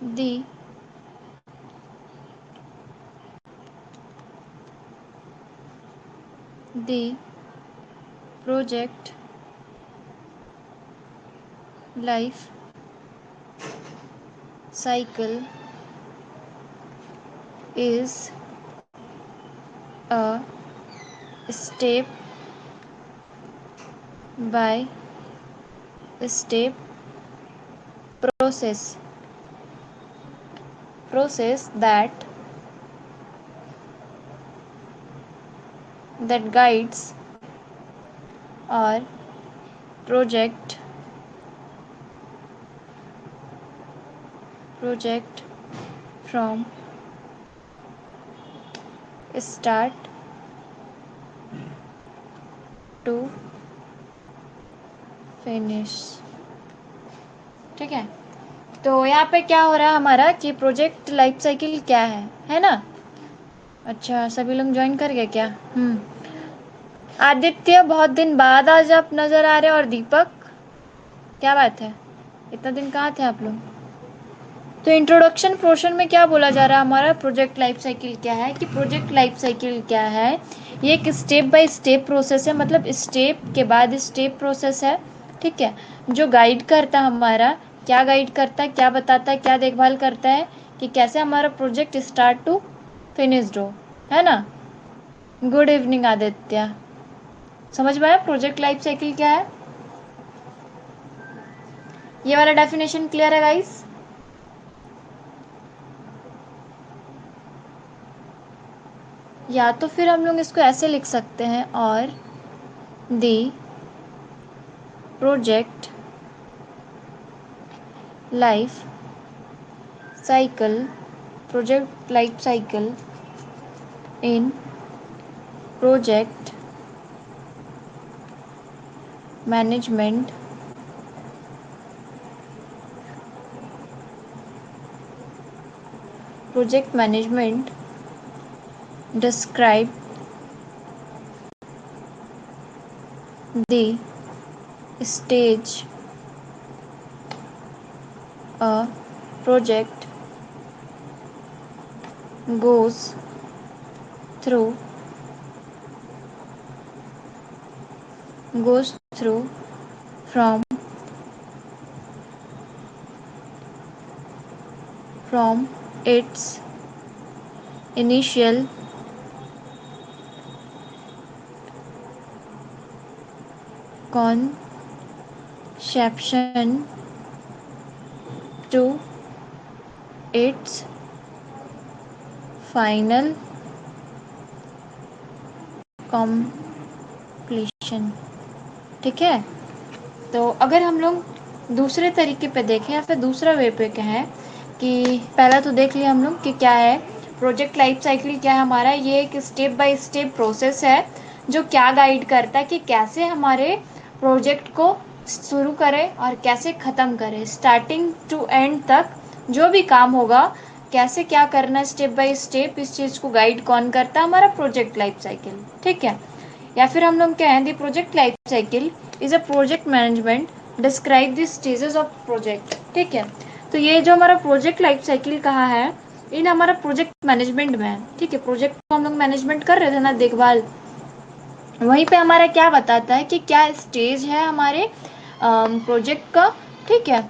the the project life cycle is a step by step process that guides our project from start to finish. ठीक है, तो यहाँ पे क्या हो रहा है हमारा कि प्रोजेक्ट लाइफ साइकिल क्या है ना। अच्छा, सभी लोग ज्वाइन कर गए क्या? आदित्य बहुत दिन बाद आज आप नजर आ रहे हो, और दीपक, क्या बात है, इतना दिन कहाँ थे आप लोग? तो इंट्रोडक्शन पोर्शन में क्या बोला जा रहा है हमारा, प्रोजेक्ट लाइफ साइकिल क्या है, कि प्रोजेक्ट लाइफ साइकिल क्या है, ये एक स्टेप बाय स्टेप प्रोसेस है, मतलब स्टेप के बाद स्टेप प्रोसेस है। ठीक है, जो गाइड करता है हमारा, क्या गाइड करता है, क्या बताता है, क्या देखभाल करता है कि कैसे हमारा प्रोजेक्ट स्टार्ट टू फिनिश्ड हो, है ना। Good evening Aditya. समझ में आया प्रोजेक्ट लाइफ साइकिल क्या है? ये वाला डेफिनेशन क्लियर है गाइस? या तो फिर हम लोग इसको ऐसे लिख सकते हैं, और the project life cycle project life cycle in project management describe the stage a project goes through from its initial conception to its final completion। ठीक है, तो अगर हम लोग दूसरे तरीके पे देखें या फिर दूसरा वे पे कहें कि पहला तो देख लिया हम लोग कि क्या है प्रोजेक्ट लाइफ साइकिल, क्या है हमारा, ये एक स्टेप बाय स्टेप प्रोसेस है जो क्या गाइड करता है कि कैसे हमारे प्रोजेक्ट को शुरू करें और कैसे ख़त्म करें, स्टार्टिंग टू एंड तक जो भी काम होगा कैसे क्या करना है स्टेप बाय स्टेप, इस चीज़ को गाइड कौन करता है, हमारा प्रोजेक्ट लाइफ साइकिल। ठीक है, या फिर हम लोग कहें the project life cycle is a project management describe the stages of project. ठीक है, तो ये जो हमारा प्रोजेक्ट लाइफ साइकिल कहा है, इन हमारा प्रोजेक्ट मैनेजमेंट में है। ठीक है, प्रोजेक्ट को हम लोग मैनेजमेंट कर रहे थे ना, देखभाल, वहीं पे हमारा क्या बताता है कि क्या स्टेज है हमारे प्रोजेक्ट का। ठीक है,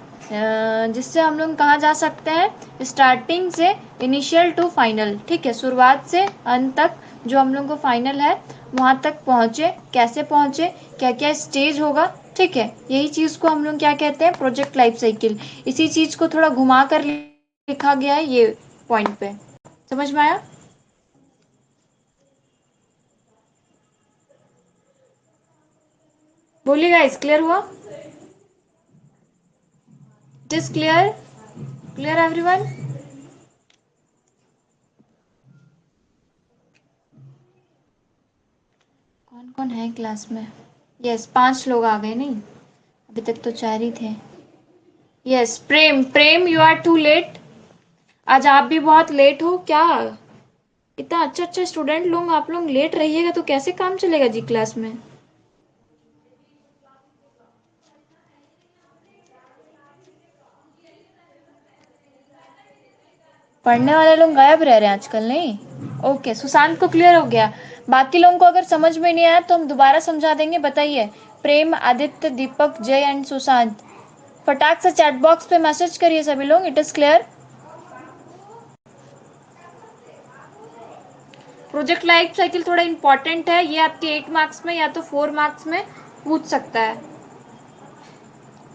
जिससे हम लोग कहाँ जा सकते हैं, स्टार्टिंग से इनिशियल टू फाइनल। ठीक है, शुरुआत से अंत तक जो हम लोग को फाइनल है वहाँ तक पहुँचे, कैसे पहुँचे, क्या क्या स्टेज होगा। ठीक है, यही चीज़ को हम लोग क्या कहते हैं, प्रोजेक्ट लाइफ साइकिल। इसी चीज़ को थोड़ा घुमा कर लिखा गया है ये पॉइंट पे। समझ में आया? बोलिए गाइस, क्लियर हुआ? It is clear? Clear everyone? कौन कौन है क्लास में? यस, 5 लोग आ गए नहीं, अभी तक तो 4 ही थे। Yes, Prem, Prem you are too late. आज आप भी बहुत लेट हो क्या? इतना अच्छा अच्छा स्टूडेंट लोग, आप लोग लेट रहिएगा तो कैसे काम चलेगा जी क्लास में। पढ़ने वाले लोग गायब रह रहे हैं आजकल, नहीं? ओके, सुशांत को क्लियर हो गया। बाकी लोगों को अगर समझ में नहीं आया तो हम दोबारा समझा देंगे। बताइए, प्रेम, आदित्य, दीपक, जय एंड सुशांत, फटाक से चैट बॉक्स पे मैसेज करिए सभी लोग। It is clear? Project life cycle थोड़ा इंपॉर्टेंट है, ये आपके 8 मार्क्स में या तो 4 मार्क्स में पूछ सकता है,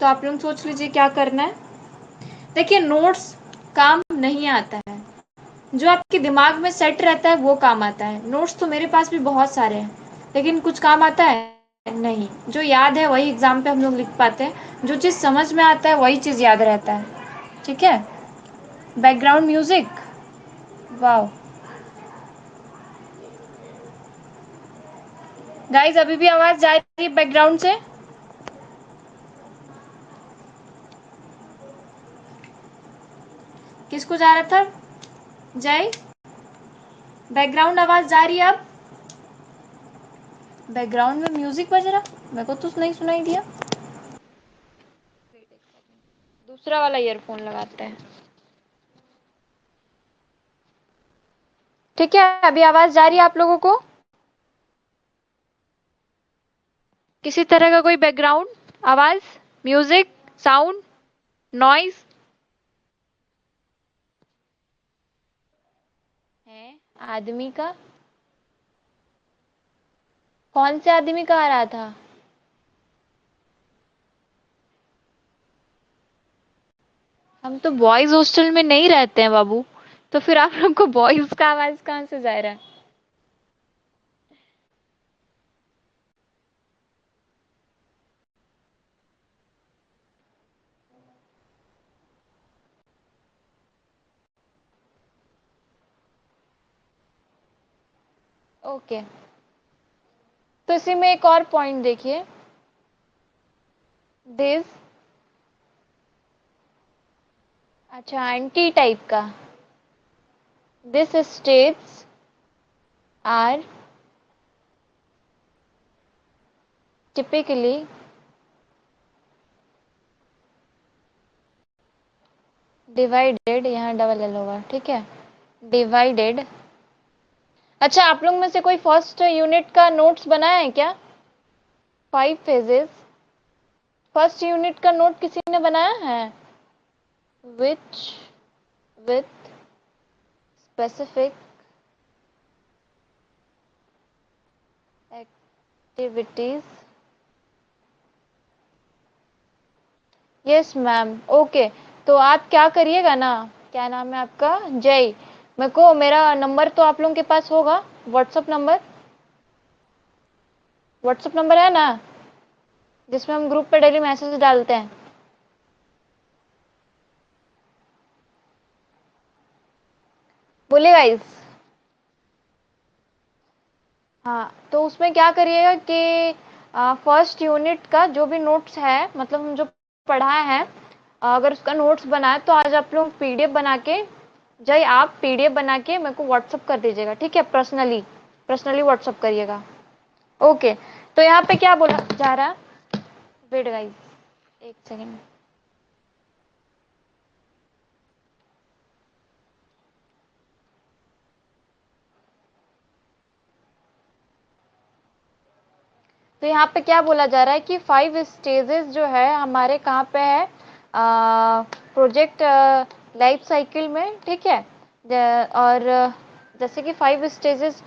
तो आप लोग सोच लीजिए क्या करना है। देखिए, नोट्स काम नहीं आता है, जो आपके दिमाग में सेट रहता है वो काम आता है। नोट्स तो मेरे पास भी बहुत सारे हैं, लेकिन कुछ काम आता है नहीं। जो याद है वही एग्जाम पे हम लोग लिख पाते हैं, जो चीज़ समझ में आता है वही चीज़ याद रहता है। ठीक है? बैकग्राउंड म्यूजिक, वाओ गाइस, अभी भी आवाज जा रही है बैकग्राउंड से? किसको जा रहा था? जय, बैकग्राउंड आवाज जा रही है अब? बैकग्राउंड में म्यूजिक बज रहा, मेरे को तो नहीं सुनाई दिया। दूसरा वाला ईयरफोन लगाते हैं। ठीक है, अभी आवाज जा रही है आप लोगों को? किसी तरह का कोई बैकग्राउंड आवाज, म्यूजिक, साउंड, नॉइज है? आदमी का? कौन से आदमी का आ रहा था? हम तो बॉयज हॉस्टल में नहीं रहते हैं बाबू, तो फिर आप लोग को बॉयज का आवाज कहाँ से जा रहा है? ओके, तो इसी में एक और पॉइंट देखिए, दिस, अच्छा एंटी टाइप का, this states are typically divided, यहाँ डबल एल होगा, ठीक है, डिवाइडेड। अच्छा, आप लोग में से कोई फर्स्ट यूनिट का नोट्स बनाया है क्या? 5 फेजेस, फर्स्ट यूनिट का नोट किसी ने बनाया है? Which with specific activities, yes ma'am, okay. तो आप क्या करिएगा ना, क्या नाम है आपका, जय, मेरे को मेरा नंबर तो आप लोगों के पास होगा, व्हाट्सअप नंबर, व्हाट्सअप नंबर है ना, जिसमें हम ग्रुप पे डेली मैसेज डालते हैं? बोलिए गाइस। हाँ, तो उसमें क्या करिएगा कि फर्स्ट यूनिट का जो भी नोट्स है, मतलब हम जो पढ़ाए हैं, अगर उसका नोट्स बनाए तो आज आप लोग पीडीएफ बना के, जय आप पीडीएफ बना के मेरे को व्हाट्सअप कर दीजिएगा, ठीक है? पर्सनली, पर्सनली व्हाट्सअप करिएगा। ओके, तो यहाँ पे क्या बोला जा रहा है, वेट गाइस, एक सेकेंड। तो यहाँ पे क्या बोला जा रहा है कि 5 स्टेजेस जो है हमारे कहाँ पे है, प्रोजेक्ट लाइफ साइकिल में, ठीक है? और जैसे कि 5 स्टेजेस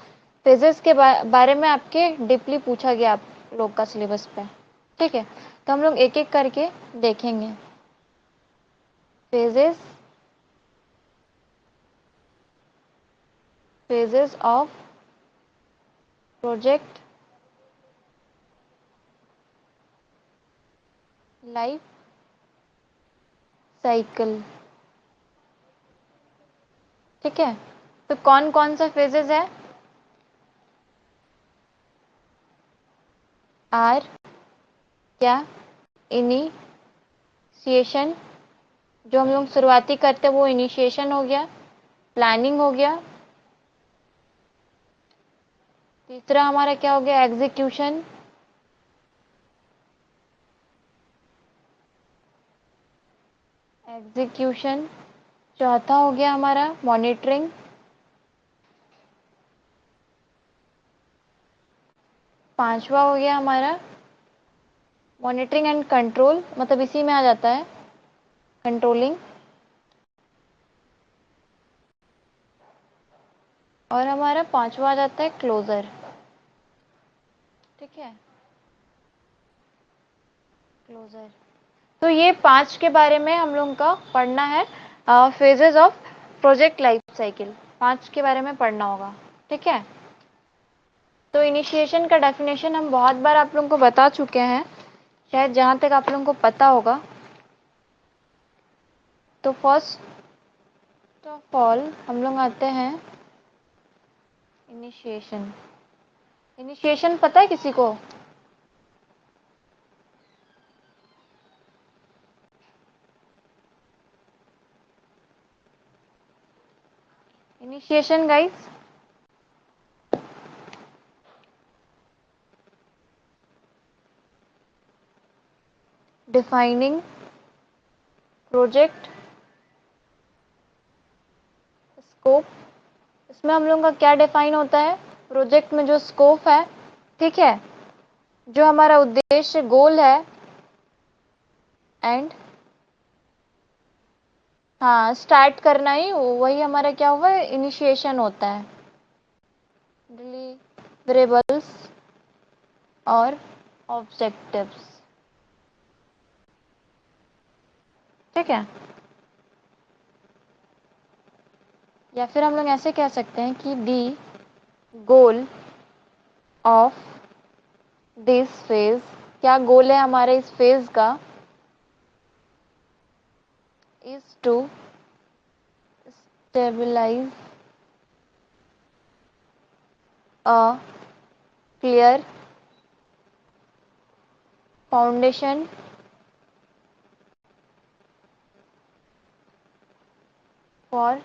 फेजेस के बारे में आपके डीपली पूछा गया आप लोग का सिलेबस पे, ठीक है? तो हम लोग एक एक करके देखेंगे। Phases, phases of project life cycle, ठीक है? तो कौन कौन सा फेजेस है? आर, क्या, इनिशिएशन, जो हम लोग शुरुआती करते हैं वो इनिशिएशन हो गया, प्लानिंग हो गया, तीसरा हमारा क्या हो गया, एग्जीक्यूशन, एग्जीक्यूशन, चौथा हो गया हमारा मॉनिटरिंग। पांचवा हो गया हमारा मॉनिटरिंग एंड कंट्रोल, मतलब इसी में आ जाता है कंट्रोलिंग। और हमारा पांचवा आ जाता है क्लोजर। ठीक है, क्लोजर। तो ये 5 के बारे में हम लोगों का पढ़ना है, phases of project life cycle, 5 के बारे में पढ़ना होगा। ठीक है, तो इनिशिएशन का डेफिनेशन हम बहुत बार आप लोगों को बता चुके हैं, शायद जहाँ तक आप लोगों को पता होगा। तो फर्स्ट ऑफ ऑल हम लोग आते हैं इनिशिएशन। इनिशिएशन पता है किसी को? Initiation guys, defining project scope. इसमें हम लोगों का क्या डिफाइन होता है? प्रोजेक्ट में जो स्कोप है, ठीक है, जो हमारा उद्देश्य गोल है, एंड हाँ स्टार्ट करना ही वही हमारा क्या हुआ, इनिशिएशन होता है। डिलीवरेबल्स और ऑब्जेक्टिव्स। ठीक है, या फिर हम लोग ऐसे कह सकते हैं कि the goal of this phase, क्या गोल है हमारे इस फेज का, is to stabilise a clear foundation for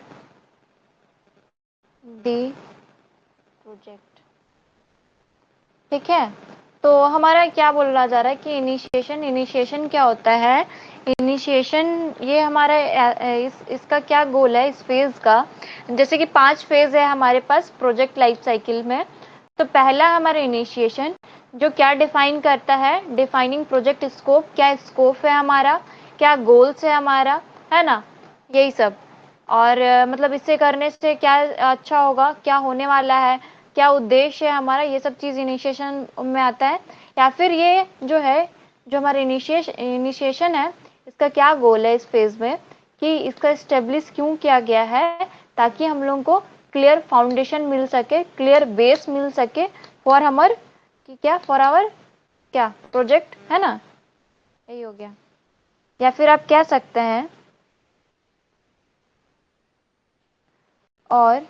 the project. ठीक है, तो हमारा क्या बोला जा रहा है कि इनिशिएशन, इनिशिएशन क्या होता है? इनिशिएशन ये हमारा इसका क्या गोल है इस फेज का? जैसे कि 5 फेज है हमारे पास प्रोजेक्ट लाइफ साइकिल में। तो पहला हमारा इनिशिएशन जो क्या डिफाइन करता है, डिफाइनिंग प्रोजेक्ट स्कोप, क्या स्कोप है हमारा, क्या गोल्स है हमारा, है ना, यही सब। और मतलब इससे करने से क्या अच्छा होगा, क्या होने वाला है, क्या उद्देश्य है हमारा, ये सब चीज इनिशिएशन में आता है। या फिर ये जो है, जो हमारा इनिशिएशन है, इसका क्या गोल है इस फेज में, कि इसका स्टेब्लिश क्यों किया गया है, ताकि हम लोगों को क्लियर फाउंडेशन मिल सके, क्लियर बेस मिल सके फॉर हमार कि क्या, फॉर आवर क्या प्रोजेक्ट, है ना, यही हो गया। या फिर आप कह सकते हैं और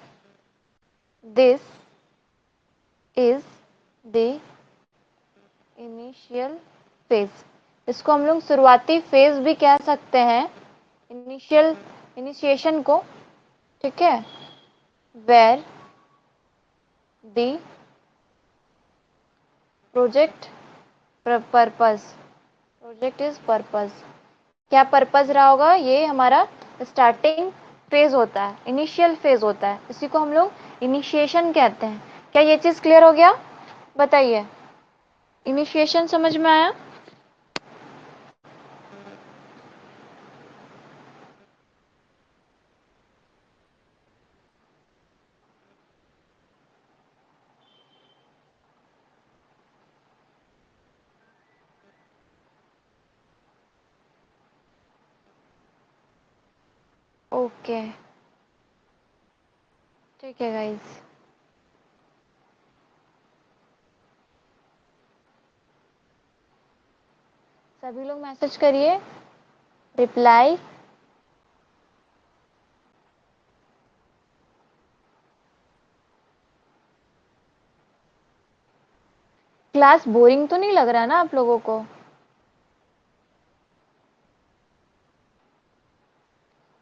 this is the initial phase. इसको हम लोग शुरुआती फेज भी कह सकते हैं, इनिशियल इनिशिएशन को। ठीक है, where the project purpose, project is purpose, क्या पर्पस रहा होगा, ये हमारा स्टार्टिंग फेज होता है, इनिशियल फेज होता है, इसी को हम लोग इनिशिएशन कहते हैं। क्या ये चीज क्लियर हो गया? बताइए, इनिशिएशन समझ में आया? ओके, ठीक है गाइस, सभी लोग मैसेज करिए, रिप्लाई। क्लास बोरिंग तो नहीं लग रहा ना आप लोगों को?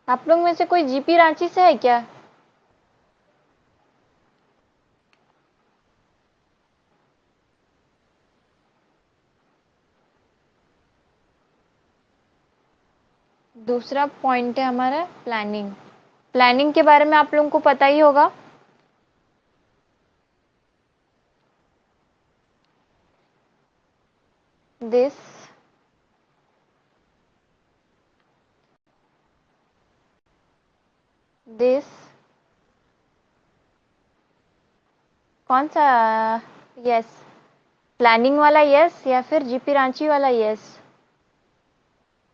आप लोग में से कोई जीपी रांची से है क्या? दूसरा पॉइंट है हमारा प्लानिंग। प्लानिंग के बारे में आप लोगों को पता ही होगा। दिस दिस कौन सा यस, प्लानिंग वाला यस या फिर जीपी रांची वाला yes?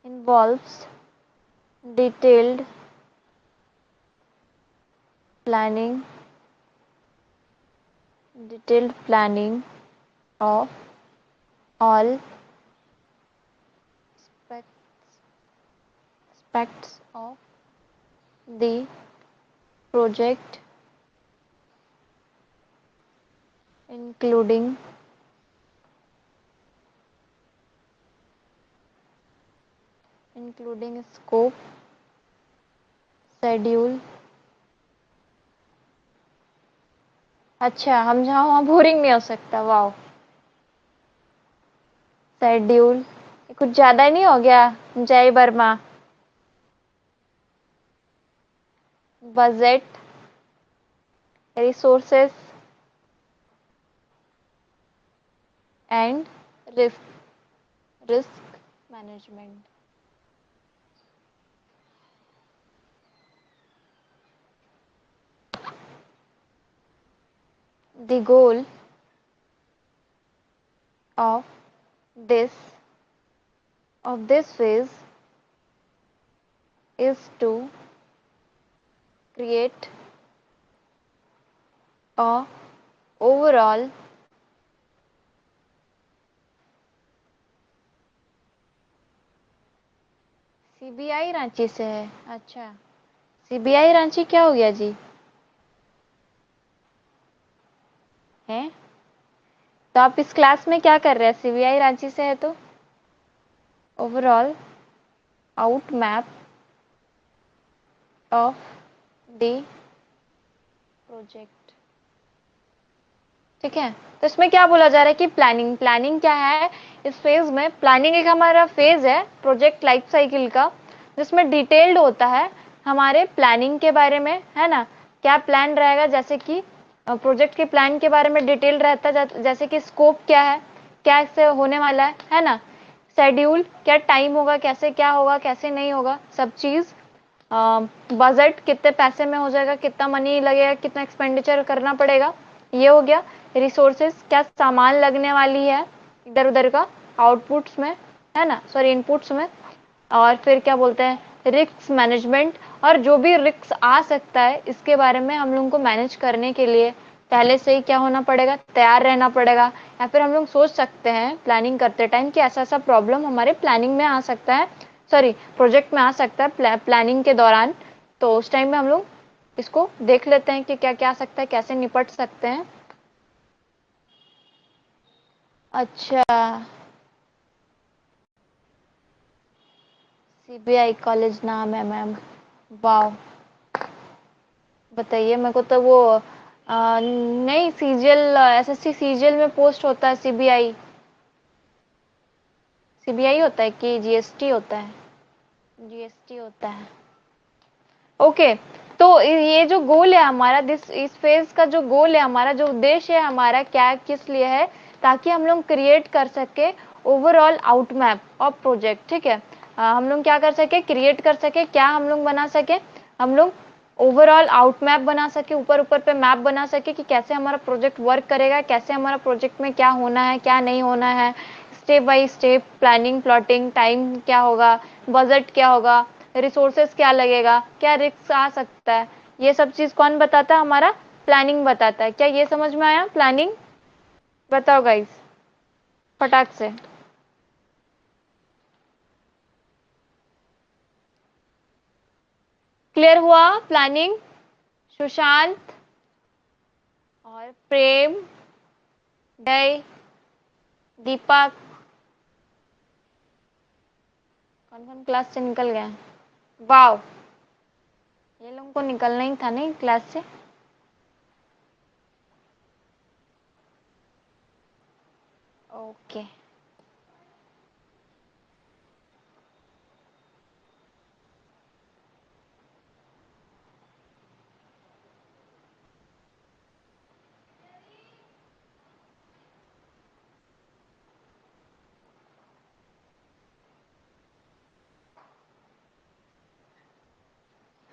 Involves detailed planning, detailed planning of all aspects of the project, including scope, schedule। अच्छा, हम जहाँ वहाँ बोरिंग नहीं हो सकता। वाओ, शेड्यूल कुछ ज्यादा नहीं हो गया जय Verma? Budget, resources and risk management. The goal of this phase is to create a overall CBI Ranchi से है। अच्छा, सीबीआई रांची क्या हो गया जी? हैं? तो आप इस क्लास में क्या कर रहे हैं? सीबीआई रांची से है तो overall out map of the project. ठीक है, तो इसमें क्या बोला जा रहा है कि प्लानिंग क्या है इस फेज में? प्लानिंग एक हमारा फेज है प्रोजेक्ट लाइफ साइकिल का, जिसमें डिटेल्ड होता है हमारे प्लानिंग के बारे में, है ना? क्या प्लान रहेगा, जैसे कि प्रोजेक्ट के प्लान के बारे में डिटेल रहता है, जैसे कि स्कोप क्या है, क्या इससे होने वाला है ना? शेड्यूल, क्या टाइम होगा, कैसे क्या होगा, कैसे नहीं होगा, सब चीज। बजट, कितने पैसे में हो जाएगा, कितना मनी लगेगा, कितना एक्सपेंडिचर करना पड़ेगा, ये हो गया। रिसोर्सेस, क्या सामान लगने वाली है इधर उधर का आउटपुट्स में, है ना, सॉरी इनपुट्स में। और फिर क्या बोलते हैं, रिस्क मैनेजमेंट, और जो भी रिस्क आ सकता है इसके बारे में हम लोगों को मैनेज करने के लिए पहले से ही क्या होना पड़ेगा, तैयार रहना पड़ेगा। या फिर हम लोग सोच सकते हैं प्लानिंग करते टाइम कि ऐसा ऐसा प्रॉब्लम हमारे प्लानिंग में आ सकता है, सॉरी प्रोजेक्ट में आ सकता है प्लानिंग के दौरान। तो उस टाइम में हम लोग इसको देख लेते हैं कि क्या क्या आ सकता है, कैसे निपट सकते हैं। अच्छा, सीबीआई कॉलेज नाम है मैम? वाओ, बताइए मेरे को तो वो नहीं, सीजीएल, एसएससी सीजीएल में पोस्ट होता है सीबीआई। सीबीआई होता है कि जीएसटी होता है? जीएसटी होता है। ओके, तो ये जो गोल है हमारा, इस फेज का जो गोल है हमारा, जो उद्देश्य है हमारा, क्या किस लिए है, ताकि हम लोग क्रिएट कर सके overall out map of project. ठीक है, हम लोग क्या कर सके, क्रिएट कर सके, क्या हम लोग बना सके, हम लोग ओवरऑल आउट मैप बना सके, ऊपर ऊपर पे मैप बना सके कि कैसे हमारा प्रोजेक्ट वर्क करेगा, कैसे हमारा प्रोजेक्ट में क्या होना है, क्या नहीं होना है, step by step planning, plotting, time क्या होगा, बजट क्या होगा, रिसोर्सेस क्या लगेगा, क्या रिस्क आ सकता है, ये सब चीज कौन बताता है? हमारा प्लानिंग बताता है। क्या ये समझ में आया प्लानिंग? बताओ गाइस, फटाक से। क्लियर हुआ प्लानिंग? सुशांत और प्रेम, डय, दीपक, कौन कौन क्लास से निकल गया? वाओ, ये लोगों को निकलना ही था नहीं क्लास से। ओके,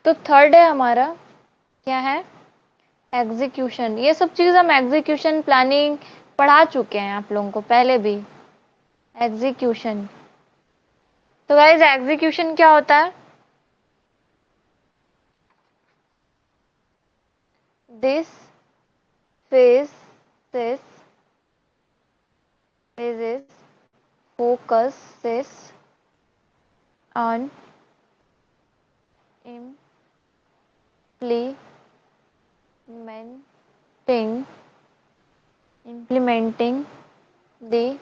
तो थर्ड है हमारा क्या है, एग्जीक्यूशन। ये सब चीज हम एग्जीक्यूशन प्लानिंग पढ़ा चुके हैं आप लोगों को पहले भी। एग्जीक्यूशन, तो गाइस एग्जीक्यूशन क्या होता है, this phase phases focuses on implementing the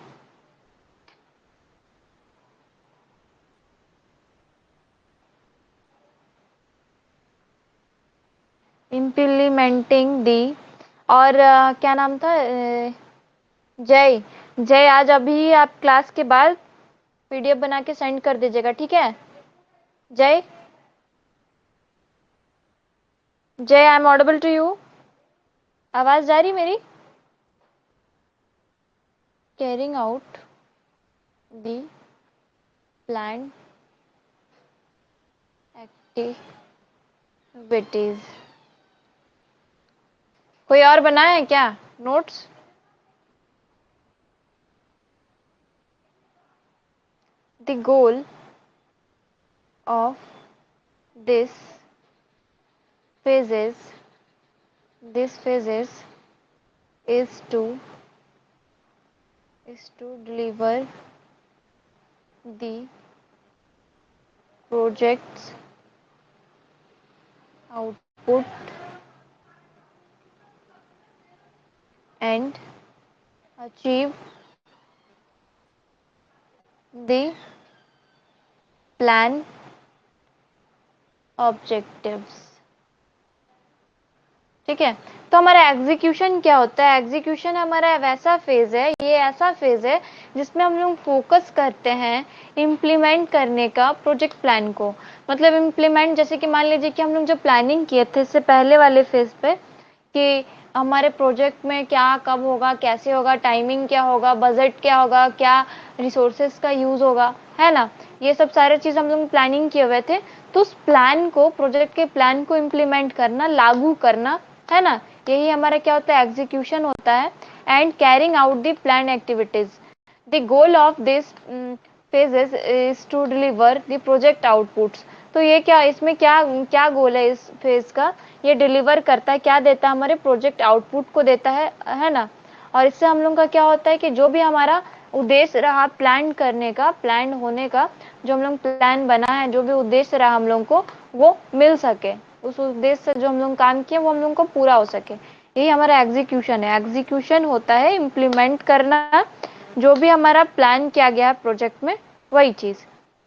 और क्या नाम था, जय। जय आज अभी आप क्लास के बाद पीडीएफ बना के सेंड कर दीजिएगा, ठीक है। Jay, Jay I am audible to you, आवाज जा रही मेरी। Carrying out the plan activities. कोई और बनाया है क्या notes? The goal of this phases is to deliver the project's output and achieve the plan objectives। ठीक है, तो हमारा एग्जीक्यूशन क्या होता है, एग्जीक्यूशन हमारा वैसा फेज है, ये ऐसा फेज है जिसमें हम लोग फोकस करते हैं इम्प्लीमेंट करने का प्रोजेक्ट प्लान को। मतलब इम्प्लीमेंट, जैसे कि मान लीजिए कि हम लोग जो प्लानिंग किए थे इससे पहले वाले फेज पे कि हमारे प्रोजेक्ट में क्या कब होगा, कैसे होगा, टाइमिंग क्या होगा, बजट क्या होगा, क्या रिसोर्सेज का यूज होगा, है ना, ये सब सारे चीज हम लोग प्लानिंग किए हुए थे। तो उस प्लान को, प्रोजेक्ट के प्लान को इम्प्लीमेंट करना, लागू करना, है ना, यही हमारा क्या होता है, एग्जीक्यूशन होता है। And carrying out the plan activities, the goal of this phases is to deliver the project outputs। तो ये क्या, इसमें क्या क्या गोल है इस फेज का, ये डिलीवर करता है, क्या देता है, हमारे प्रोजेक्ट आउटपुट को देता है ना। और इससे हम लोग का क्या होता है कि जो भी हमारा उद्देश्य रहा प्लान करने का, प्लान होने का, जो हम लोग प्लान बना है, जो भी उद्देश्य रहा हम लोग को, वो मिल सके, उस उद्देश्य से जो हम लोग काम किए वो हम लोग को पूरा हो सके। यही हमारा एग्जीक्यूशन है। एग्जीक्यूशन होता है इम्प्लीमेंट करना, जो भी हमारा प्लान किया गया है प्रोजेक्ट में, वही चीज।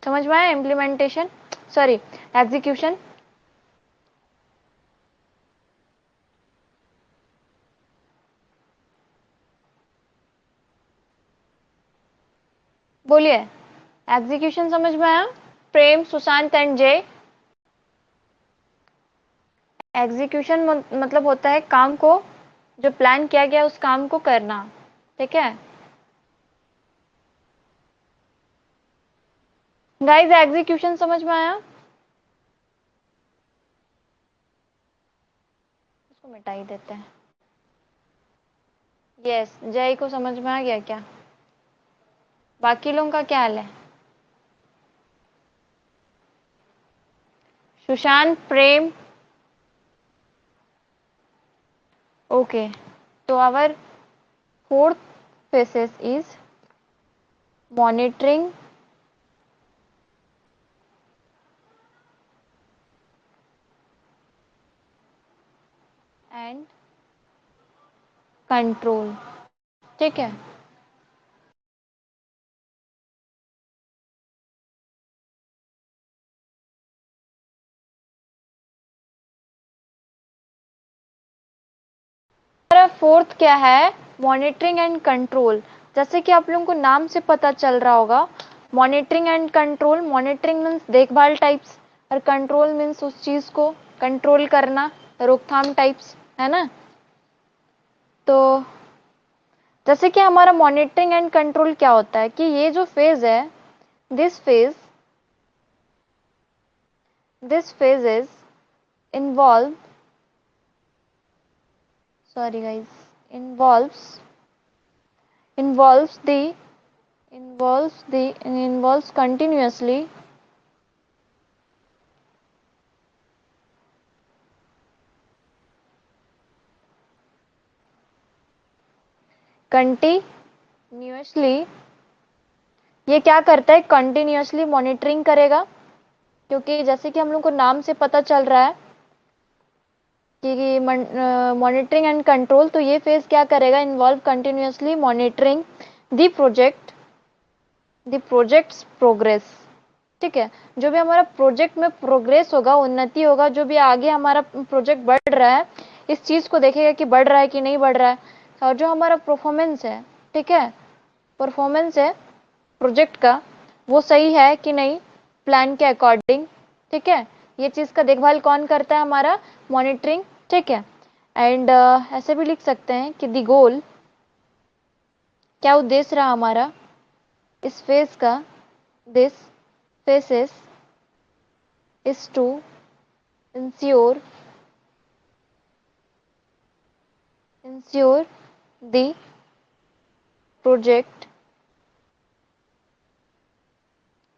समझ में आया इम्प्लीमेंटेशन, सॉरी एग्जीक्यूशन। बोलिए, एग्जीक्यूशन समझ में आया? प्रेम, सुशांत एंड जय। एग्जीक्यूशन मतलब होता है काम को, जो प्लान किया गया उस काम को करना, ठीक है गाइस। एग्जीक्यूशन समझ में आया? इसको मिटा ही देते हैं। यस, जय को समझ में आ गया क्या? बाकी लोगों का क्या हाल है? सुशांत, प्रेम, ओके। तो our fourth phases is monitoring and control। ठीक है, फोर्थ क्या है, मॉनिटरिंग एंड कंट्रोल। जैसे कि आप लोगों को नाम से पता चल रहा होगा, monitoring and control, monitoring means देखभाल टाइप्स, और कंट्रोल मीन्स उस चीज को कंट्रोल करना, रोकथाम टाइप्स, है ना। तो जैसे कि हमारा मॉनिटरिंग एंड कंट्रोल क्या होता है कि ये जो फेज है, this phase is involve sorry guys involves the involves continuously ये क्या करता है, कंटिन्यूअसली मॉनिटरिंग करेगा, क्योंकि जैसे कि हम लोग को नाम से पता चल रहा है कि मॉनिटरिंग एंड कंट्रोल, तो ये फेज क्या करेगा, involve continuously monitoring the projects progress. ठीक है, जो भी हमारा प्रोजेक्ट में प्रोग्रेस होगा, उन्नति होगा, जो भी आगे हमारा प्रोजेक्ट बढ़ रहा है, इस चीज को देखेगा कि बढ़ रहा है कि नहीं बढ़ रहा है। और जो हमारा परफॉर्मेंस है, ठीक है, परफॉर्मेंस है प्रोजेक्ट का, वो सही है कि नहीं प्लान के अकॉर्डिंग। ठीक है, ये चीज का देखभाल कौन करता है, हमारा मॉनिटरिंग। ठीक है, एंड ऐसे भी लिख सकते हैं कि दी गोल, क्या उद्देश्य रहा हमारा इस फेज का, this phases is to ensure the project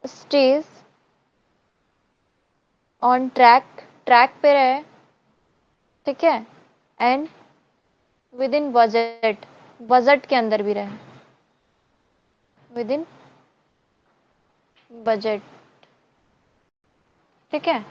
stays on track पे रहे, ठीक है, एंड विद इन बजट के अंदर भी रहे, विद इन बजट। ठीक है,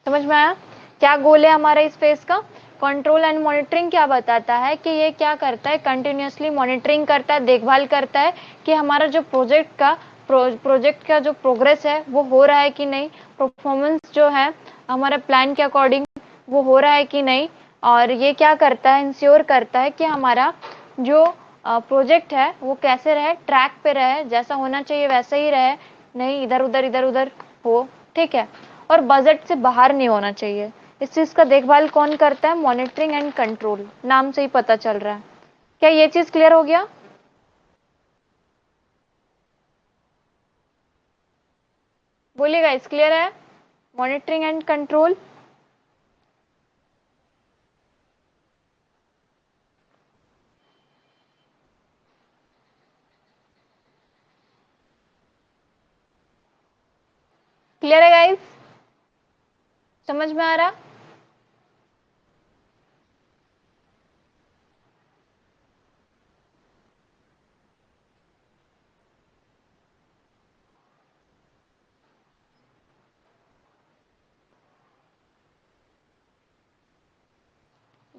समझ में आया क्या गोल है हमारा इस फेज का। कंट्रोल एंड मॉनिटरिंग क्या बताता है कि ये क्या करता है, कंटिन्यूअसली मॉनिटरिंग करता है, देखभाल करता है कि हमारा जो प्रोजेक्ट का जो प्रोग्रेस है वो हो रहा है कि नहीं, परफॉर्मेंस जो है हमारे प्लान के अकॉर्डिंग वो हो रहा है कि नहीं। और ये क्या करता है, इंश्योर करता है कि हमारा जो प्रोजेक्ट है वो कैसे रहे, ट्रैक पे रहे, जैसा होना चाहिए वैसा ही रहे, नहीं इधर उधर हो। ठीक है, और बजट से बाहर नहीं होना चाहिए। इस चीज का देखभाल कौन करता है, मॉनिटरिंग एंड कंट्रोल, नाम से ही पता चल रहा है। क्या ये चीज क्लियर हो गया? बोलिएगा, इस क्लियर है मॉनिटरिंग एंड कंट्रोल? क्लियर है गाइस, समझ में आ रहा?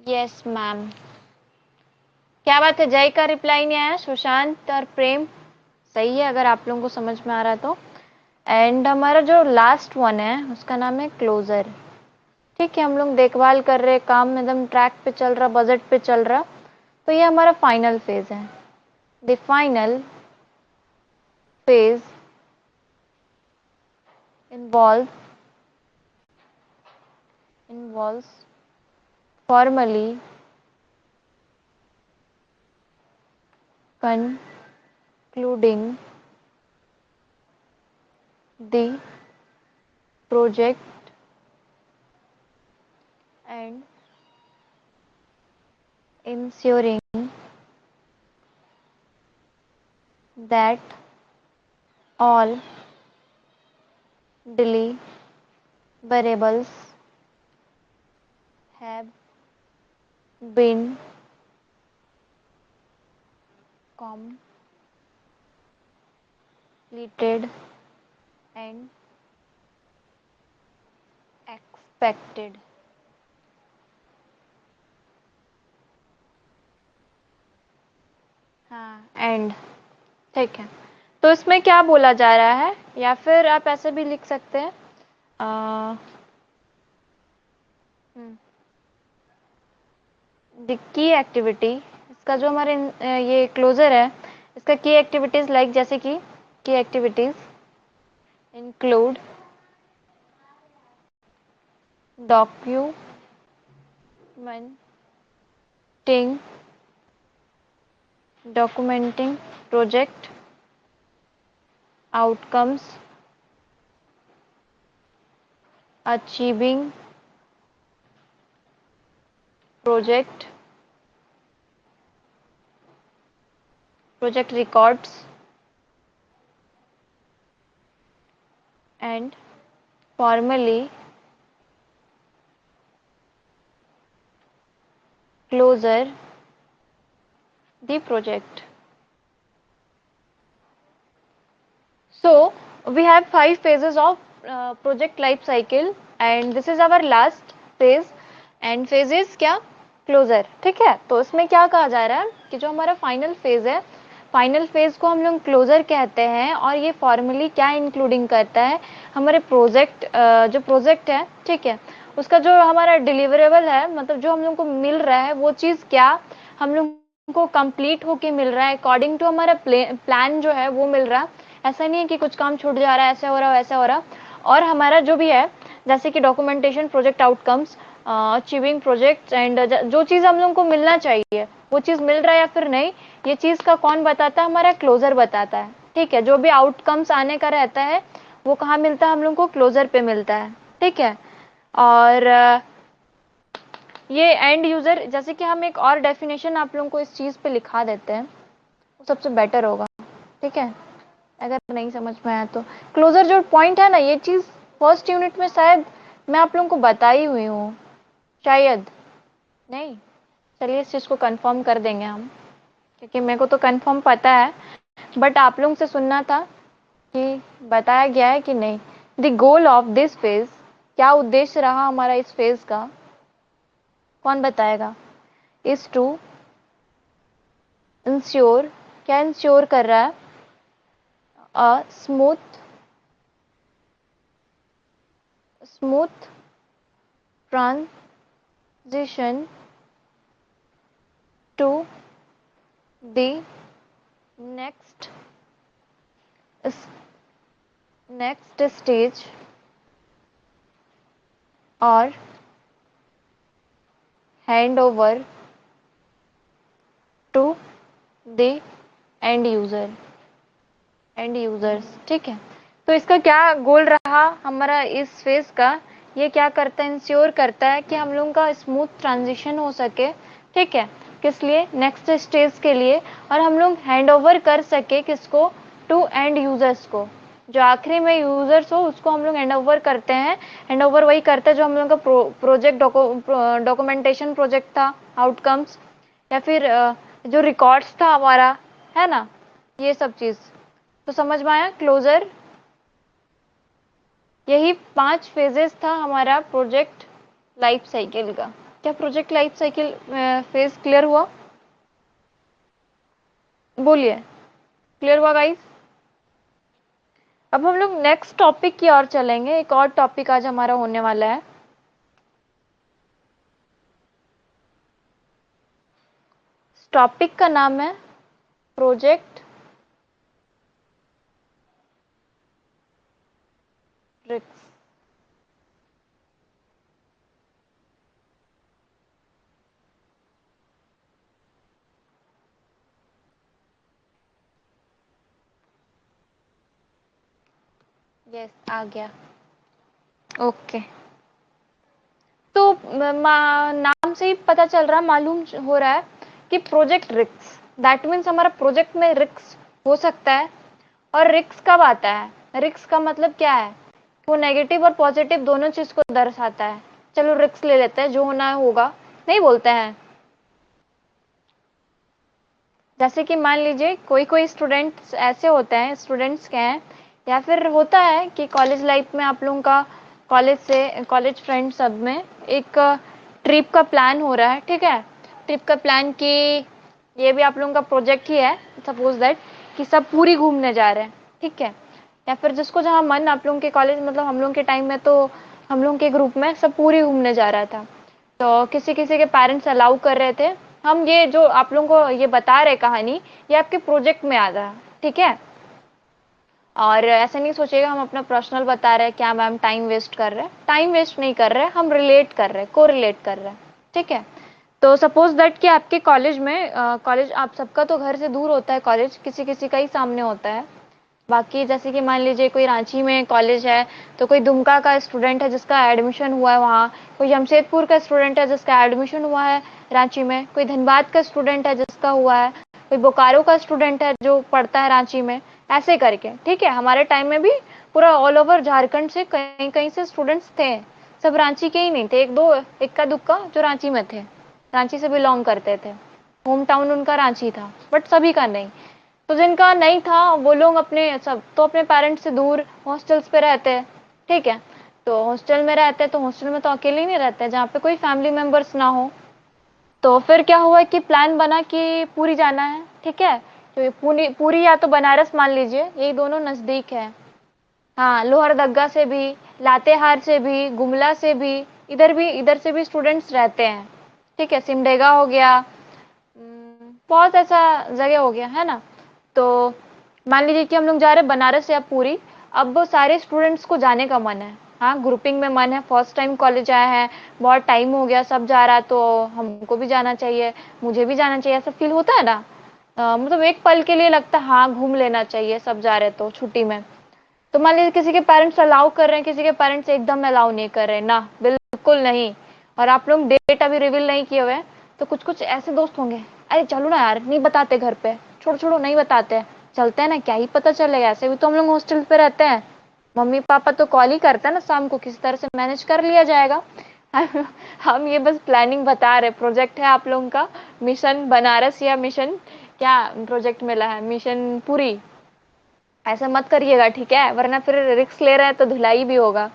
Yes ma'am. क्या बात है, जय का रिप्लाई नहीं आया, सुशांत और प्रेम सही है अगर आप लोगों को समझ में आ रहा तो। एंड हमारा जो लास्ट वन है उसका नाम है क्लोजर। ठीक है, हम लोग देखभाल कर रहे, काम एकदम ट्रैक पे चल रहा, बजट पे चल रहा, तो ये हमारा फाइनल फेज है। The final phase involve involves formally concluding the project and ensuring that all deliverables have been completed and expected। हाँ, एंड। ठीक है, तो इसमें क्या बोला जा रहा है, या फिर आप ऐसे भी लिख सकते हैं द की एक्टिविटी, इसका जो हमारे ये क्लोजर है, इसका की एक्टिविटीज लाइक, जैसे कि की activities include documenting project outcomes achieving project records and formally closure the project. So we have 5 phases of project life cycle and this is our last phase and phase is क्या closure. ठीक है, तो इसमें क्या कहा जा रहा है कि जो हमारा फाइनल फेज है, फाइनल फेज को हम लोग क्लोजर कहते हैं और ये फॉर्मली क्या इंक्लूडिंग करता है, हमारे प्रोजेक्ट जो प्रोजेक्ट है, ठीक है, उसका जो हमारा डिलीवरेबल है, मतलब जो हम लोग को मिल रहा है वो चीज़ क्या हम लोग को कंप्लीट होके मिल रहा है, अकॉर्डिंग टू हमारा प्लान जो है वो मिल रहा है. ऐसा नहीं है कि कुछ काम छूट जा रहा है, ऐसा हो रहा है वैसा हो रहा. और हमारा जो भी है जैसे कि documentation, project outcomes, achieving project and जो चीज़ हम लोग को मिलना चाहिए वो चीज़ मिल रहा है या फिर नहीं, ये चीज़ का कौन बताता है, हमारा क्लोजर बताता है. ठीक है, जो भी आउटकम्स आने का रहता है वो कहाँ मिलता है, हम लोग को क्लोजर पे मिलता है. ठीक है, और ये एंड यूजर, जैसे कि हम एक और डेफिनेशन आप लोगों को इस चीज़ पे लिखा देते हैं वो सबसे बेटर होगा. ठीक है, अगर नहीं समझ में आया तो क्लोजर जो पॉइंट है ना, ये चीज़ फर्स्ट यूनिट में शायद मैं आप लोगों को बताई हुई हूँ, शायद नहीं. चलिए इस चीज़ को कंफर्म कर देंगे हम, क्योंकि मेरे को तो कंफर्म पता है बट आप लोगों से सुनना था कि बताया गया है कि नहीं. The goal of this phase, क्या उद्देश्य रहा हमारा इस फेज का, कौन बताएगा. इज टू इंश्योर, क्या इंश्योर कर रहा है, a smooth transition to the next stage और hand over to the end users. ठीक है, तो इसका क्या गोल रहा हमारा इस फेज का, ये क्या करता है, इंश्योर करता है कि हम लोगों का स्मूथ ट्रांजिशन हो सके. ठीक है, किस लिए, नेक्स्ट स्टेज के लिए, और हम लोग हैंड ओवर कर सके किसको, टू एंड यूजर्स को, जो आखिरी में यूजर्स हो उसको हम लोग हैंड ओवर करते हैं. हैंड ओवर वही करते हैं जो हम लोग का प्रोजेक्ट डॉक्यूमेंटेशन प्रोजेक्ट था, आउटकम्स, या फिर जो रिकॉर्ड्स था हमारा, है ना, ये सब चीज़. तो समझ में आया क्लोजर. यही 5 फेजेस था हमारा प्रोजेक्ट लाइफ साइकिल का. क्या project life cycle phase clear हुआ, बोलिए, क्लियर हुआ गाइस. अब हम लोग नेक्स्ट टॉपिक की ओर चलेंगे. एक और टॉपिक आज हमारा होने वाला है. टॉपिक का नाम है प्रोजेक्ट रिस्क. यस, आ गया. ओके, तो नाम से ही पता चल रहा, मालूम हो रहा है कि प्रोजेक्ट रिस्क, दैट मीन्स हमारा प्रोजेक्ट में रिस्क हो सकता है. और रिस्क कब आता है, रिस्क का मतलब क्या है, वो नेगेटिव और पॉजिटिव दोनों चीज को दर्शाता है. चलो रिस्क ले लेते हैं, जो होना होगा, नहीं बोलते हैं. जैसे कि मान लीजिए कोई कोई स्टूडेंट्स ऐसे होते हैं, स्टूडेंट्स के हैं, या फिर होता है कि कॉलेज लाइफ में आप लोगों का कॉलेज फ्रेंड सब में एक ट्रिप का प्लान हो रहा है. ठीक है, ट्रिप का प्लान कि ये भी आप लोगों का प्रोजेक्ट ही है, सपोज दैट कि सब पूरी घूमने जा रहे हैं. ठीक है, या फिर जिसको जहाँ मन, आप लोगों के कॉलेज, मतलब हम लोगों के टाइम में तो हम लोगों के ग्रुप में सब पूरी घूमने जा रहा था. तो किसी किसी के पेरेंट्स अलाउ कर रहे थे. हम ये जो आप लोगों को ये बता रहे कहानी, ये आपके प्रोजेक्ट में आ रहा है. ठीक है, और ऐसा नहीं सोचिएगा हम अपना पर्सनल बता रहे हैं, क्या मैम टाइम वेस्ट कर रहे हैं, टाइम वेस्ट नहीं कर रहे हैं, हम रिलेट कर रहे हैं, को रिलेट कर रहे हैं. ठीक है, तो सपोज दैट कि आपके कॉलेज में, कॉलेज आप सबका तो घर से दूर होता है, कॉलेज किसी किसी का ही सामने होता है. बाकी जैसे कि मान लीजिए कोई रांची में कॉलेज है, तो कोई दुमका का स्टूडेंट है जिसका एडमिशन हुआ है वहाँ, कोई जमशेदपुर का स्टूडेंट है जिसका एडमिशन हुआ है रांची में, कोई धनबाद का स्टूडेंट है जिसका हुआ है, कोई बोकारो का स्टूडेंट है जो पढ़ता है रांची में, ऐसे करके। ठीक है, हमारे टाइम में भी पूरा ऑल ओवर झारखंड से कहीं कहीं से स्टूडेंट्स थे, सब रांची के ही नहीं थे, एक दो इक्का दुक्का जो रांची में थे, रांची से बिलोंग करते थे, होम टाउन उनका रांची था, बट सभी का नहीं। तो जिनका नहीं था वो लोग अपने सब तो अपने पेरेंट्स से दूर हॉस्टल्स पे रहते हैं। ठीक है, तो हॉस्टल में रहते हैं, तो हॉस्टल में तो अकेले ही नहीं रहते हैं, जहाँ पे कोई फैमिली मेंबर्स ना हो। तो फिर क्या हुआ कि प्लान बना कि पूरी जाना है। ठीक है, तो ये पूरी पूरी या तो बनारस मान लीजिए, यही दोनों नजदीक है। हाँ, लोहरदग्गा से भी, लातेहार से भी, गुमला से भी, इधर से भी स्टूडेंट्स रहते हैं। ठीक है, सिमडेगा हो गया, बहुत ऐसा जगह हो गया है ना। तो मान लीजिए कि हम लोग जा रहे हैं बनारस या पुरी। अब सारे स्टूडेंट्स को जाने का मन है, हाँ ग्रुपिंग में मन है, फर्स्ट टाइम कॉलेज आया है, बहुत टाइम हो गया, सब जा रहा है तो हमको भी जाना चाहिए, मुझे भी जाना चाहिए, ऐसा फील होता है ना। मतलब एक पल के लिए लगता है हाँ घूम लेना चाहिए, सब जा रहे तो छुट्टी में। तो मान लीजिए किसी के पेरेंट्स अलाउ कर रहे हैं, किसी के पेरेंट्स एकदम अलाउ नहीं कर रहे ना, बिल्कुल नहीं। और आप लोग डेट अभी रिवील नहीं किए हुए, तो कुछ कुछ ऐसे दोस्त होंगे, अरे चलो ना यार, नहीं बताते घर पे, छोड़ो छोड़ो नहीं बताते, चलते हैं ना, क्या ही पता चलेगा, ऐसे भी तो हम लोग हॉस्टल पे रहते हैं, मम्मी पापा तो कॉल ही करते हैं ना शाम को, किसी तरह से मैनेज कर लिया जाएगा। हम ये बस प्लानिंग बता रहे, प्रोजेक्ट है आप लोगों का, मिशन बनारस या मिशन क्या प्रोजेक्ट मिला है, मिशन पूरी। ऐसा मत करिएगा ठीक है, वरना फिर रिस्क ले रहे हैं तो धुलाई भी होगा,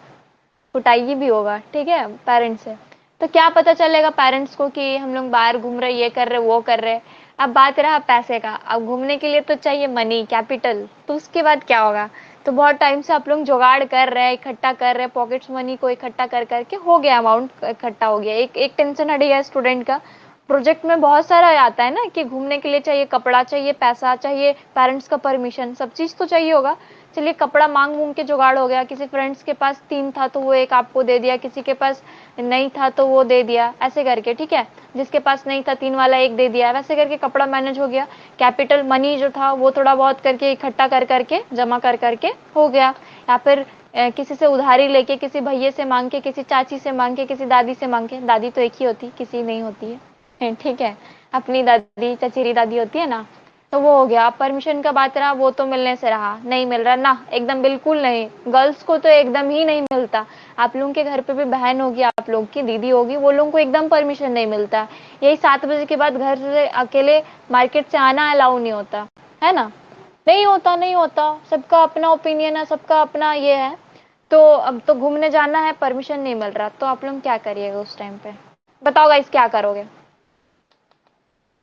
कुटाई भी होगा। ठीक है, पेरेंट्स से तो क्या पता चलेगा पेरेंट्स को कि हम लोग बाहर घूम रहे, ये कर रहे वो कर रहे। अब बात रहा पैसे का, अब घूमने के लिए तो चाहिए मनी कैपिटल, तो उसके बाद क्या होगा। तो बहुत टाइम से आप लोग जुगाड़ कर रहे हैं, इकट्ठा कर रहे हैं, पॉकेट्स मनी को इकट्ठा कर करके हो गया, अमाउंट इकट्ठा हो गया, एक एक टेंशन हट गया स्टूडेंट का। प्रोजेक्ट में बहुत सारा आता है ना कि घूमने के लिए चाहिए कपड़ा, चाहिए पैसा, चाहिए पेरेंट्स का परमिशन, सब चीज तो चाहिए होगा। चलिए कपड़ा मांग मूंग के जुगाड़ हो गया, किसी फ्रेंड्स के पास 3 था तो वो एक आपको दे दिया, किसी के पास नहीं था तो वो दे दिया, ऐसे करके। ठीक है, जिसके पास नहीं था 3 वाला एक दे दिया, वैसे करके कपड़ा मैनेज हो गया। कैपिटल मनी जो था वो थोड़ा बहुत करके इकट्ठा कर करके जमा कर करके हो गया। या फिर किसी से उधारी लेके, किसी भैये से मांग के, किसी चाची से मांग के, किसी दादी से मांग के, दादी तो एक ही होती, किसी नहीं होती है। ठीक है, अपनी दादी चचेरी दादी होती है ना, तो वो हो गया। परमिशन का बात रहा, वो तो मिलने से रहा, नहीं मिल रहा ना, एकदम बिल्कुल नहीं, गर्ल्स को तो एकदम ही नहीं मिलता। आप लोगों के घर पे भी बहन होगी, आप लोग की दीदी होगी, वो लोगों को एकदम परमिशन नहीं मिलता। यही 7 बजे के बाद घर से अकेले मार्केट से आना अलाउ नहीं होता है ना, नहीं होता नहीं होता, सबका अपना ओपिनियन है, सबका अपना ये है। तो अब तो घूमने जाना है, परमिशन नहीं मिल रहा, तो आप लोग क्या करिएगा उस टाइम पे, बताओ गाइस क्या करोगे।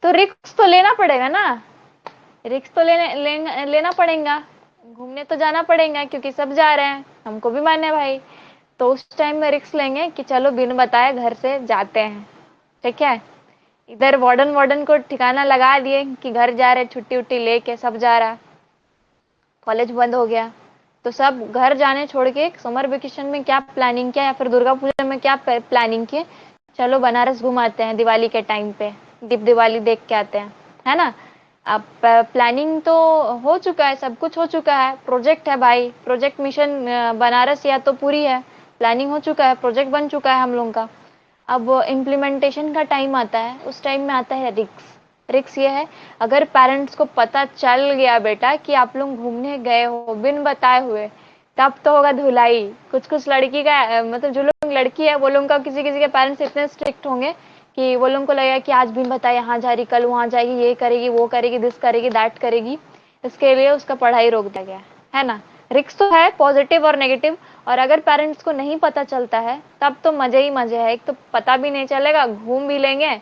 तो रिस्क तो लेना पड़ेगा ना, रिस्क तो लेना पड़ेगा, घूमने तो जाना पड़ेगा क्योंकि सब जा रहे हैं, हमको भी माने भाई। तो उस टाइम में रिस्क लेंगे कि चलो बिन बताए घर से जाते हैं। ठीक है, इधर वार्डन वार्डन को ठिकाना लगा दिए कि घर जा रहे, छुट्टी उट्टी लेके सब जा रहा, कॉलेज बंद हो गया, तो सब घर जाने छोड़ के समर वेकेशन में क्या प्लानिंग किया, या फिर दुर्गा पूजा में क्या प्लानिंग किए, चलो बनारस घुमाते हैं दिवाली के टाइम पे, दीप दिवाली देख के आते हैं, है ना। अब प्लानिंग तो हो चुका है, सब कुछ हो चुका है, प्रोजेक्ट है भाई, प्रोजेक्ट मिशन बनारस या तो पूरी है, प्लानिंग हो चुका है, प्रोजेक्ट बन चुका है हम लोगों का। अब इम्प्लीमेंटेशन का टाइम आता है, उस टाइम में आता है रिक्स। रिक्स ये है, अगर पेरेंट्स को पता चल गया बेटा कि आप लोग घूमने गए हो बिन बताए हुए, तब तो होगा धुलाई। कुछ कुछ लड़की का मतलब जो लोग लड़की है वो लोग का, किसी किसी के पेरेंट्स इतने स्ट्रिक्ट होंगे कि वो लोगों को लगेगा कि आज बिन बताए यहाँ जा रही, कल वहां जाएगी, ये करेगी वो करेगी, दिस करेगी दैट करेगी, इसके लिए उसका पढ़ाई रोक दिया गया है ना। रिक्स तो है पॉजिटिव और नेगेटिव। और अगर पेरेंट्स को नहीं पता चलता है तब तो मजे ही मजे है, एक तो पता भी नहीं चलेगा, घूम भी लेंगे,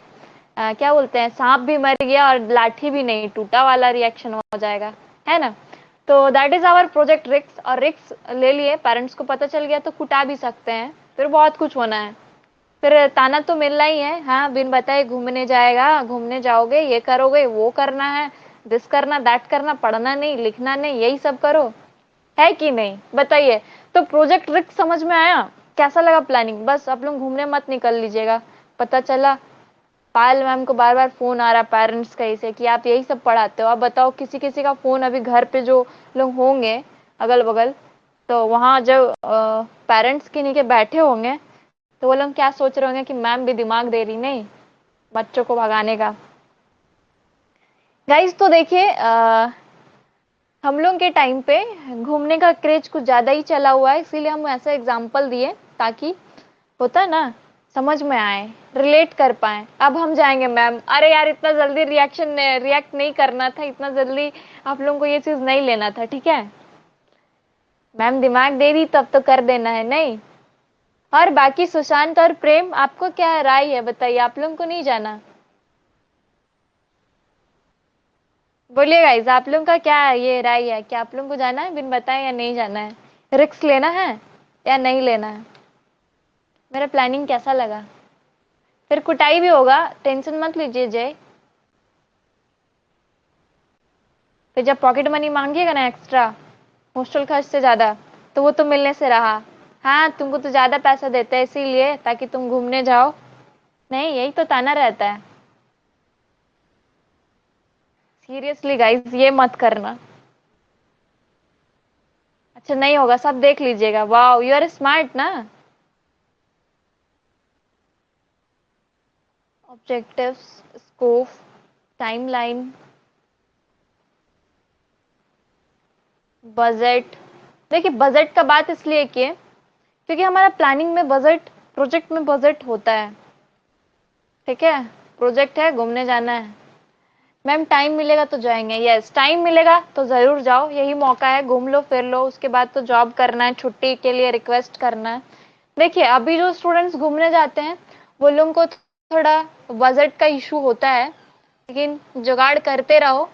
क्या बोलते हैं, सांप भी मर गया और लाठी भी नहीं टूटा वाला रिएक्शन हो जाएगा, है ना। तो दैट इज आवर प्रोजेक्ट रिक्स। और रिक्स ले लिए, पेरेंट्स को पता चल गया तो कुटा भी सकते हैं, फिर बहुत कुछ होना है, फिर ताना तो मिलना ही है, हाँ बिन बताए घूमने जाएगा, घूमने जाओगे, ये करोगे वो करना है, दिस करना दैट करना, पढ़ना नहीं लिखना नहीं, यही सब करो, है कि नहीं बताइए। तो प्रोजेक्ट रिस्क समझ में आया, कैसा लगा प्लानिंग। बस आप लोग घूमने मत निकल लीजिएगा, पता चला पायल मैम को बार बार फोन आ रहा पेरेंट्स कहीं से कि आप यही सब पढ़ाते हो। आप बताओ किसी किसी का फोन अभी घर पे जो लोग होंगे अगल बगल, तो वहाँ जब पेरेंट्स किन्हीं के बैठे होंगे तो वो लोग क्या सोच रहे होंगे कि मैम भी दिमाग दे रही नहीं बच्चों को भगाने का। गाइस तो देखिए हम लोग के टाइम पे घूमने का क्रेज कुछ ज्यादा ही चला हुआ है, इसीलिए हम ऐसा एग्जाम्पल दिए ताकि होता है ना समझ में आए, रिलेट कर पाए। अब हम जाएंगे मैम, अरे यार इतना जल्दी रिएक्ट नहीं करना था, इतना जल्दी आप लोगों को ये चीज नहीं लेना था, ठीक है मैम दिमाग दे दी तब तो कर देना है नहीं। और बाकी सुशांत और प्रेम आपको क्या राय है बताइए, आप लोगों को नहीं जाना? बोलिए गाइस आप लोगों का क्या ये राय है, क्या आप लोगों को जाना है बिन बताए या नहीं जाना है, रिस्क लेना है या नहीं लेना है? मेरा प्लानिंग कैसा लगा? फिर कुटाई भी होगा, टेंशन मत लीजिए जय। फिर जब पॉकेट मनी मांगिएगा ना एक्स्ट्रा हॉस्टल खर्च से ज्यादा, तो वो तो मिलने से रहा। हाँ तुमको तो ज्यादा पैसा देते हैं इसीलिए ताकि तुम घूमने जाओ, नहीं यही तो ताना रहता है। सीरियसली गाइस ये मत करना। अच्छा नहीं होगा, सब देख लीजिएगा। वाओ यू आर स्मार्ट ना। Objectives, scope, timeline, budget. देखिए बजट का बात इसलिए किए क्योंकि हमारा प्लानिंग में बजट, प्रोजेक्ट में बजट होता है, ठीक है। प्रोजेक्ट है, घूमने जाना है। मैम टाइम मिलेगा तो जाएंगे, यस टाइम मिलेगा तो जरूर जाओ, यही मौका है, घूम लो फिर लो, उसके बाद तो जॉब करना है, छुट्टी के लिए रिक्वेस्ट करना है। देखिए अभी जो स्टूडेंट्स घूमने जाते हैं वो लोगों को थोड़ा बजट का इशू होता है, लेकिन जुगाड़ करते रहो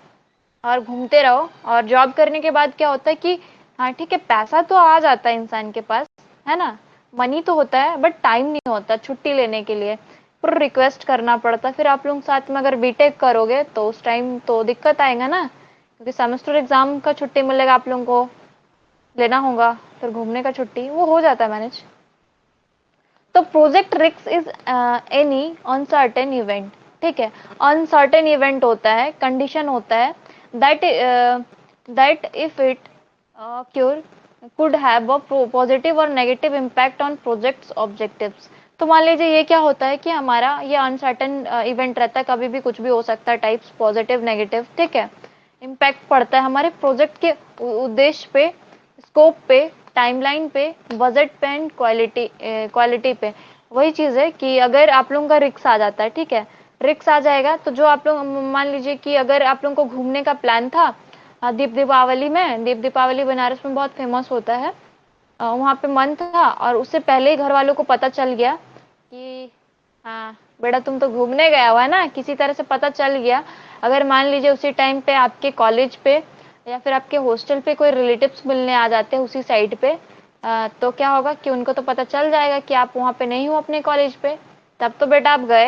और घूमते रहो। और जॉब करने के बाद क्या होता है कि हाँ ठीक है पैसा तो आ जाता है इंसान के पास, है ना, मनी तो होता है बट टाइम नहीं होता छुट्टी लेने के लिए, पूरा रिक्वेस्ट करना पड़ता है। फिर आप लोग साथ में अगर बीटेक करोगे तो उस टाइम तो दिक्कत आएगा ना, क्योंकि सेमेस्टर एग्जाम का छुट्टी मिलेगा आप लोगों को, लेना होगा, फिर घूमने का छुट्टी वो हो जाता है मैनेज। तो project risk is any uncertain event, ठीक है। अनसर्टेन इवेंट होता है, कंडीशन होता है that that if it cure could have a positive और negative impact on projects objectives. तो मान लीजिए ये क्या होता है कि हमारा ये अनसर्टेन इवेंट रहता है, कभी भी कुछ भी हो सकता है, टाइप्स पॉजिटिव नेगेटिव, ठीक है। इम्पैक्ट पड़ता है हमारे प्रोजेक्ट के उद्देश्य पे, स्कोप पे, टाइमलाइन पे, बजट पे एंड क्वालिटी पे। वही चीज है कि अगर आप लोगों का रिक्स आ जाता है, ठीक है, रिक्स आ जाएगा तो जो आप लोग मान लीजिए कि अगर आप लोगों को घूमने का प्लान था दीपावली में, दीपावली बनारस में बहुत फेमस होता है, वहाँ पे मन था और उससे पहले ही घर वालों को पता चल गया कि हाँ बेटा तुम तो घूमने गया हुआ है ना, किसी तरह से पता चल गया। अगर मान लीजिए उसी टाइम पे आपके कॉलेज पे या फिर आपके हॉस्टल पे कोई रिलेटिव्स मिलने आ जाते हैं उसी साइड पे, तो क्या होगा कि उनको तो पता चल जाएगा कि आप वहाँ पे नहीं हो अपने कॉलेज पे, तब तो बेटा आप गए,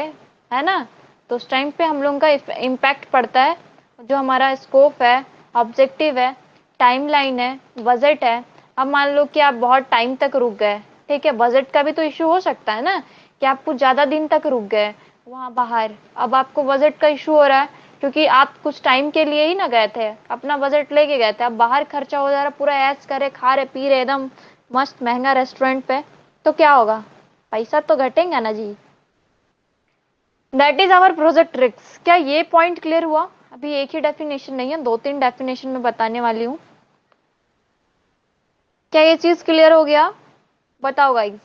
है ना। तो उस टाइम पे हम लोगों का इम्पैक्ट पड़ता है, जो हमारा स्कोप है, ऑब्जेक्टिव है, टाइमलाइन है, बजट है। अब मान लो कि आप बहुत टाइम तक रुक गए, ठीक है, बजट का भी तो इशू हो सकता है ना कि आप कुछ ज्यादा दिन तक रुक गए वहां बाहर, अब आपको बजट का इशू हो रहा है क्योंकि आप कुछ टाइम के लिए ही ना गए थे, अपना बजट लेके गए थे, अब बाहर खर्चा हो जा रहा पूरा, ऐश करे खा रहे पी रहे एकदम मस्त महंगा रेस्टोरेंट पे, तो क्या होगा, पैसा तो घटेगा ना जी। That is our project risk. क्या ये पॉइंट क्लियर हुआ? अभी एक ही डेफिनेशन नहीं है, दो तीन डेफिनेशन में बताने वाली हूँ। क्या ये चीज क्लियर हो गया? बताओ गाइस,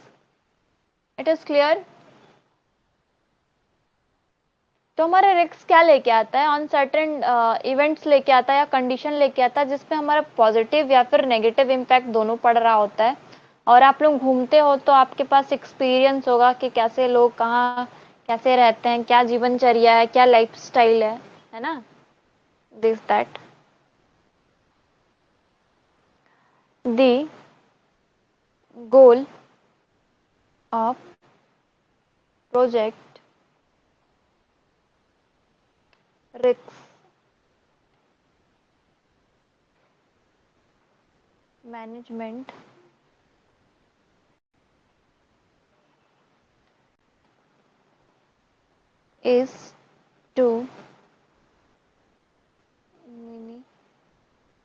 इट इज क्लियर? तो हमारा रिस्क क्या लेके आता है, अनसर्टेन इवेंट्स लेके आता है या कंडीशन लेके आता है जिसपे हमारा पॉजिटिव या फिर नेगेटिव इम्पैक्ट दोनों पड़ रहा होता है। और आप लोग घूमते हो तो आपके पास एक्सपीरियंस होगा कि कैसे लोग कहाँ कैसे रहते हैं, क्या जीवनचर्या है, क्या लाइफ स्टाइल है ना, this that the goal of project risk management is to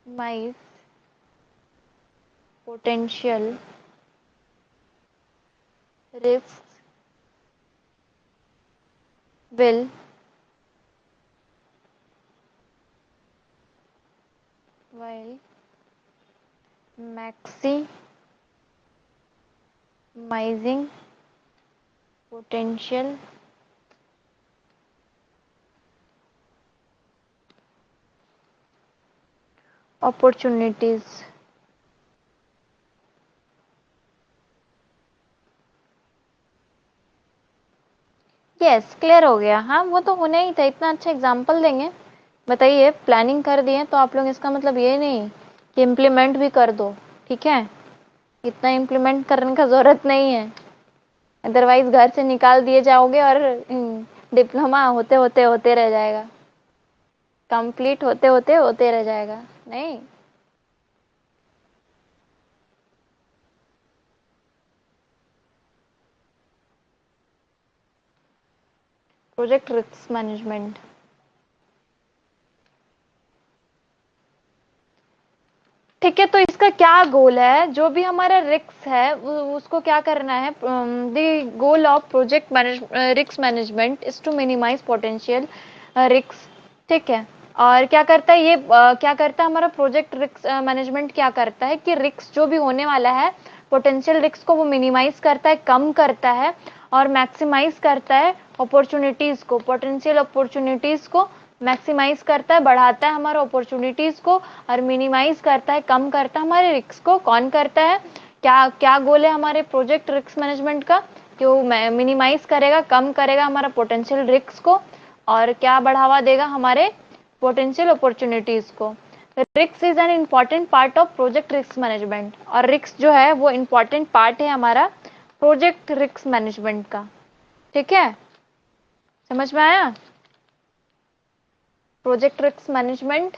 minimize potential risks will while maximizing potential opportunities. Yes clear हो गया। हाँ वो तो होना ही था, इतना अच्छा एग्जाम्पल देंगे। बताइए प्लानिंग कर दिए तो आप लोग, इसका मतलब ये नहीं कि इम्प्लीमेंट भी कर दो, ठीक है। इतना इम्प्लीमेंट करने का जरूरत नहीं है, अदरवाइज घर से निकाल दिए जाओगे और डिप्लोमा होते होते होते रह जाएगा, कंप्लीट होते होते होते रह जाएगा। नहीं, प्रोजेक्ट रिस्क मैनेजमेंट। ठीक है, तो इसका क्या गोल है? जो भी हमारा रिस्क है उसको क्या करना है? The goal of project risk management is to minimise potential risk. ठीक है, और क्या करता है ये क्या करता है हमारा प्रोजेक्ट रिस्क मैनेजमेंट? क्या करता है कि रिस्क जो भी होने वाला है, पोटेंशियल रिस्क को वो मिनिमाइज करता है, कम करता है, और मैक्सिमाइज करता है अपॉर्चुनिटीज को, पोटेंशियल अपॉर्चुनिटीज को मैक्सिमाइज करता है, बढ़ाता है हमारे अपॉर्चुनिटीज को, और मिनिमाइज करता है, कम करता है हमारे रिस्क को। कौन करता है? क्या क्या गोल है हमारे प्रोजेक्ट रिस्क मैनेजमेंट का? कि वो मिनिमाइज करेगा, कम करेगा हमारा पोटेंशियल रिस्क को, और क्या बढ़ावा देगा? हमारे पोटेंशियल अपॉर्चुनिटीज को। Risk is an important part of project risk management, और रिस्क जो है वो इम्पॉर्टेंट पार्ट है हमारा प्रोजेक्ट रिस्क मैनेजमेंट का। ठीक है, समझ में आया? प्रोजेक्ट रिस्क मैनेजमेंट,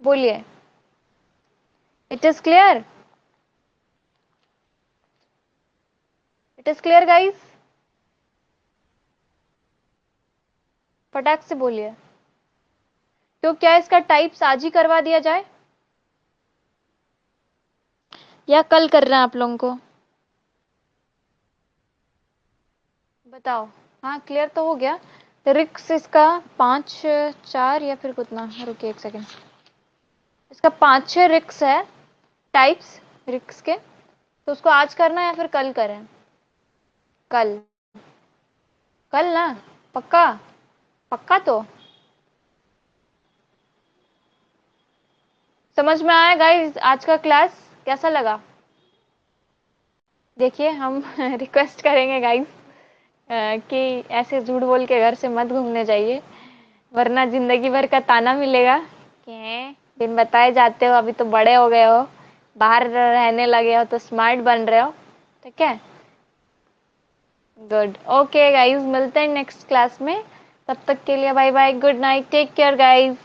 बोलिए। It is clear? It is clear guys? फटाक से बोलिए। तो क्या इसका टाइप्स आज ही करवा दिया जाए या कल करना है आप लोगों को? बताओ। हाँ क्लियर तो हो गया। रिक्स इसका 5 4 या फिर कितना, रुकिए एक सेकेंड। इसका 5 6 रिक्स है, टाइप्स रिक्स के। तो उसको आज करना है या फिर कल करें? कल। कल ना? पक्का? पक्का तो समझ में आया गाइस? आज का क्लास कैसा लगा? देखिए हम रिक्वेस्ट करेंगे गाइस कि ऐसे झूठ बोल के घर से मत घूमने जाइए, वरना जिंदगी भर का ताना मिलेगा कि बिन बताए जाते हो, अभी तो बड़े हो गए हो, बाहर रहने लगे हो तो स्मार्ट बन रहे हो। ठीक है, गुड। ओके गाइस, मिलते हैं नेक्स्ट क्लास में। तब तक के लिए bye bye, good night, take care guys.